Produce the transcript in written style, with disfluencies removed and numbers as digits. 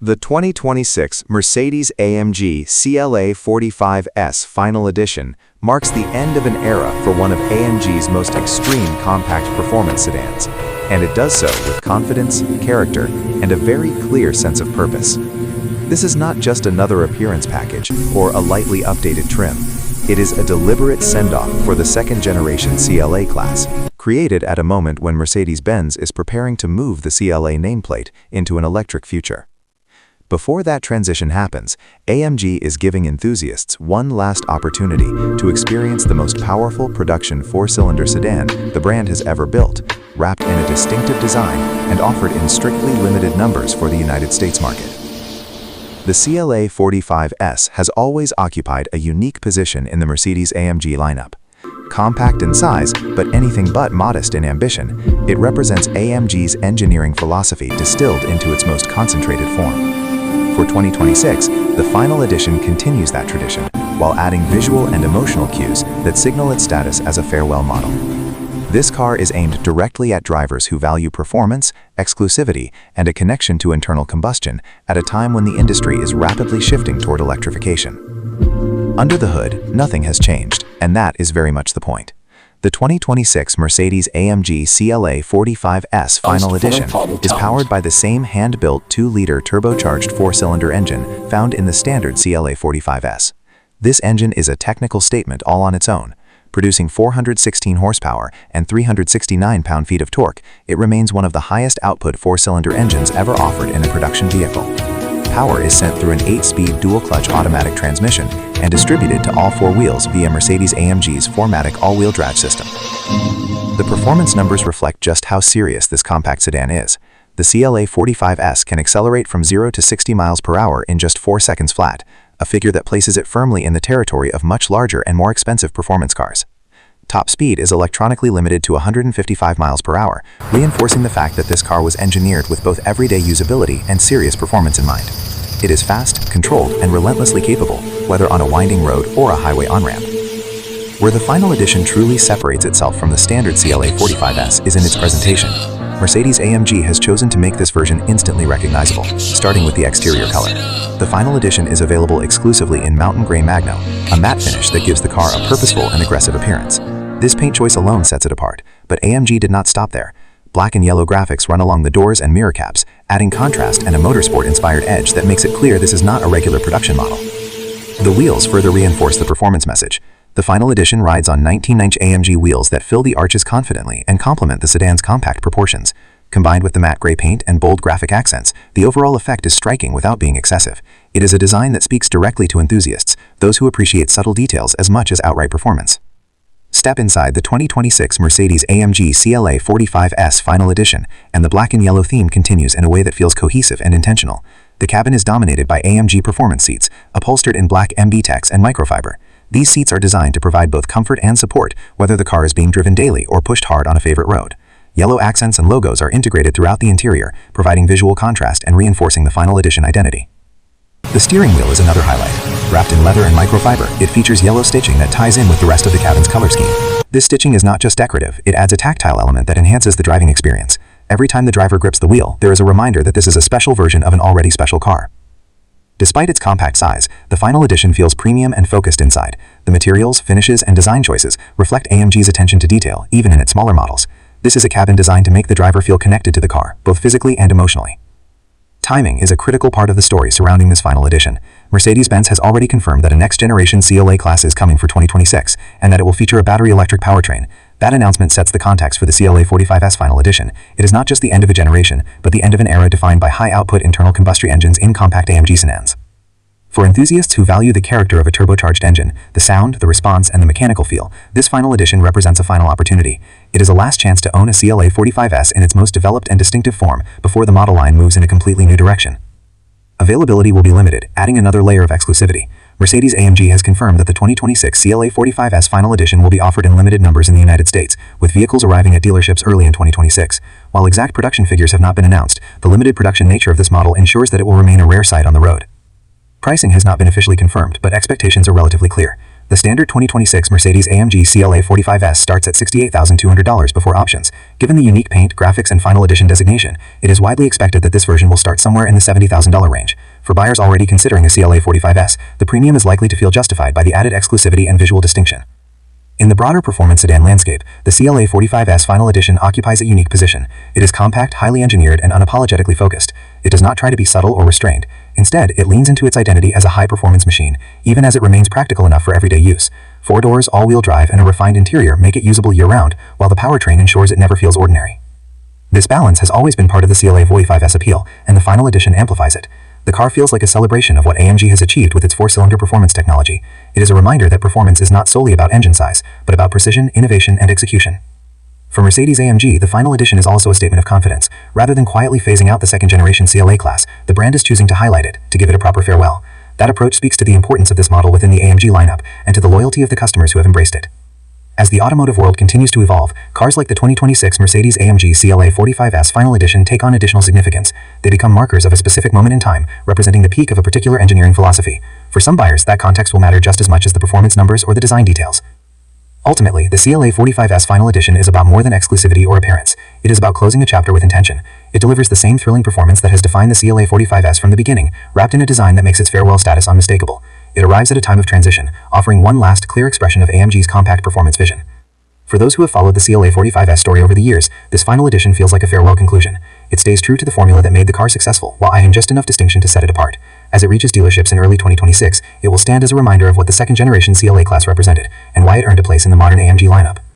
The 2026 Mercedes-AMG CLA 45S Final Edition marks the end of an era for one of AMG's most extreme compact performance sedans, and it does so with confidence, character, and a very clear sense of purpose. This is not just another appearance package or a lightly updated trim. It is a deliberate send-off for the second-generation CLA class, created at a moment when Mercedes-Benz is preparing to move the CLA nameplate into an electric future. Before that transition happens, AMG is giving enthusiasts one last opportunity to experience the most powerful production four-cylinder sedan the brand has ever built, wrapped in a distinctive design and offered in strictly limited numbers for the United States market. The CLA 45S has always occupied a unique position in the Mercedes-AMG lineup. Compact in size, but anything but modest in ambition, it represents AMG's engineering philosophy distilled into its most concentrated form. For 2026, the final edition continues that tradition, while adding visual and emotional cues that signal its status as a farewell model. This car is aimed directly at drivers who value performance, exclusivity, and a connection to internal combustion at a time when the industry is rapidly shifting toward electrification. Under the hood, nothing has changed, and that is very much the point. The 2026 Mercedes-AMG CLA 45S Final Edition is powered by the same hand-built 2-liter turbocharged 4-cylinder engine found in the standard CLA 45S. This engine is a technical statement all on its own. Producing 416 horsepower and 369 pound-feet of torque, it remains one of the highest output 4-cylinder engines ever offered in a production vehicle. Power is sent through an 8-speed dual-clutch automatic transmission and distributed to all 4 wheels via Mercedes-AMG's 4MATIC all-wheel drive system. The performance numbers reflect just how serious this compact sedan is. The CLA 45S can accelerate from 0 to 60 miles per hour in just 4 seconds flat, a figure that places it firmly in the territory of much larger and more expensive performance cars. Top speed is electronically limited to 155 miles per hour, reinforcing the fact that this car was engineered with both everyday usability and serious performance in mind. It is fast, controlled, and relentlessly capable, whether on a winding road or a highway on-ramp. Where the final edition truly separates itself from the standard CLA 45S is in its presentation. Mercedes-AMG has chosen to make this version instantly recognizable, starting with the exterior color. The final edition is available exclusively in Mountain Grey Magno, a matte finish that gives the car a purposeful and aggressive appearance. This paint choice alone sets it apart, but AMG did not stop there. Black and yellow graphics run along the doors and mirror caps, adding contrast and a motorsport-inspired edge that makes it clear this is not a regular production model. The wheels further reinforce the performance message. The final edition rides on 19-inch AMG wheels that fill the arches confidently and complement the sedan's compact proportions. Combined with the matte gray paint and bold graphic accents, the overall effect is striking without being excessive. It is a design that speaks directly to enthusiasts, those who appreciate subtle details as much as outright performance. Step inside the 2026 Mercedes-AMG CLA 45S Final Edition, and the black and yellow theme continues in a way that feels cohesive and intentional. The cabin is dominated by AMG performance seats, upholstered in black MB-Tex and microfiber. These seats are designed to provide both comfort and support, whether the car is being driven daily or pushed hard on a favorite road. Yellow accents and logos are integrated throughout the interior, providing visual contrast and reinforcing the final edition identity. The steering wheel is another highlight. Wrapped in leather and microfiber, it features yellow stitching that ties in with the rest of the cabin's color scheme. This stitching is not just decorative, it adds a tactile element that enhances the driving experience. Every time the driver grips the wheel, there is a reminder that this is a special version of an already special car. Despite its compact size, the final edition feels premium and focused inside. The materials, finishes, and design choices reflect AMG's attention to detail, even in its smaller models. This is a cabin designed to make the driver feel connected to the car, both physically and emotionally. Timing is a critical part of the story surrounding this final edition. Mercedes-Benz has already confirmed that a next-generation CLA class is coming for 2026, and that it will feature a battery-electric powertrain. That announcement sets the context for the CLA 45S Final Edition. It is not just the end of a generation, but the end of an era defined by high-output internal combustion engines in compact AMG sedans. For enthusiasts who value the character of a turbocharged engine, the sound, the response, and the mechanical feel, this final edition represents a final opportunity. It is a last chance to own a CLA 45S in its most developed and distinctive form before the model line moves in a completely new direction. Availability will be limited, adding another layer of exclusivity. Mercedes-AMG has confirmed that the 2026 CLA 45S Final Edition will be offered in limited numbers in the United States, with vehicles arriving at dealerships early in 2026. While exact production figures have not been announced, the limited production nature of this model ensures that it will remain a rare sight on the road. Pricing has not been officially confirmed, but expectations are relatively clear. The The standard 2026 Mercedes-AMG CLA 45S starts at $68,200 before options. Given the unique paint, graphics, and final edition designation, it is widely expected that this version will start somewhere in the $70,000 range. For buyers already considering a CLA 45S, the premium is likely to feel justified by the added exclusivity and visual distinction. In the broader performance sedan landscape, the CLA 45S Final Edition occupies a unique position. It is compact, highly engineered, and unapologetically focused. It does not try to be subtle or restrained. Instead, it leans into its identity as a high-performance machine, even as it remains practical enough for everyday use. 4 doors, all-wheel drive, and a refined interior make it usable year-round, while the powertrain ensures it never feels ordinary. This balance has always been part of the CLA 45S appeal, and the Final Edition amplifies it. The car feels like a celebration of what AMG has achieved with its 4-cylinder performance technology. It is a reminder that performance is not solely about engine size, but about precision, innovation, and execution. For Mercedes-AMG, the Final Edition is also a statement of confidence. Rather than quietly phasing out the second-generation CLA class, the brand is choosing to highlight it, to give it a proper farewell. That approach speaks to the importance of this model within the AMG lineup, and to the loyalty of the customers who have embraced it. As the automotive world continues to evolve, cars like the 2026 Mercedes-AMG CLA 45S Final Edition take on additional significance. They become markers of a specific moment in time, representing the peak of a particular engineering philosophy. For some buyers, that context will matter just as much as the performance numbers or the design details. Ultimately, the CLA 45S Final Edition is about more than exclusivity or appearance. It is about closing a chapter with intention. It delivers the same thrilling performance that has defined the CLA 45S from the beginning, wrapped in a design that makes its farewell status unmistakable. It arrives at a time of transition, offering one last clear expression of AMG's compact performance vision. For those who have followed the CLA 45S story over the years, this Final Edition feels like a farewell conclusion. It stays true to the formula that made the car successful, while adding just enough distinction to set it apart. As it reaches dealerships in early 2026, it will stand as a reminder of what the second-generation CLA class represented, and why it earned a place in the modern AMG lineup.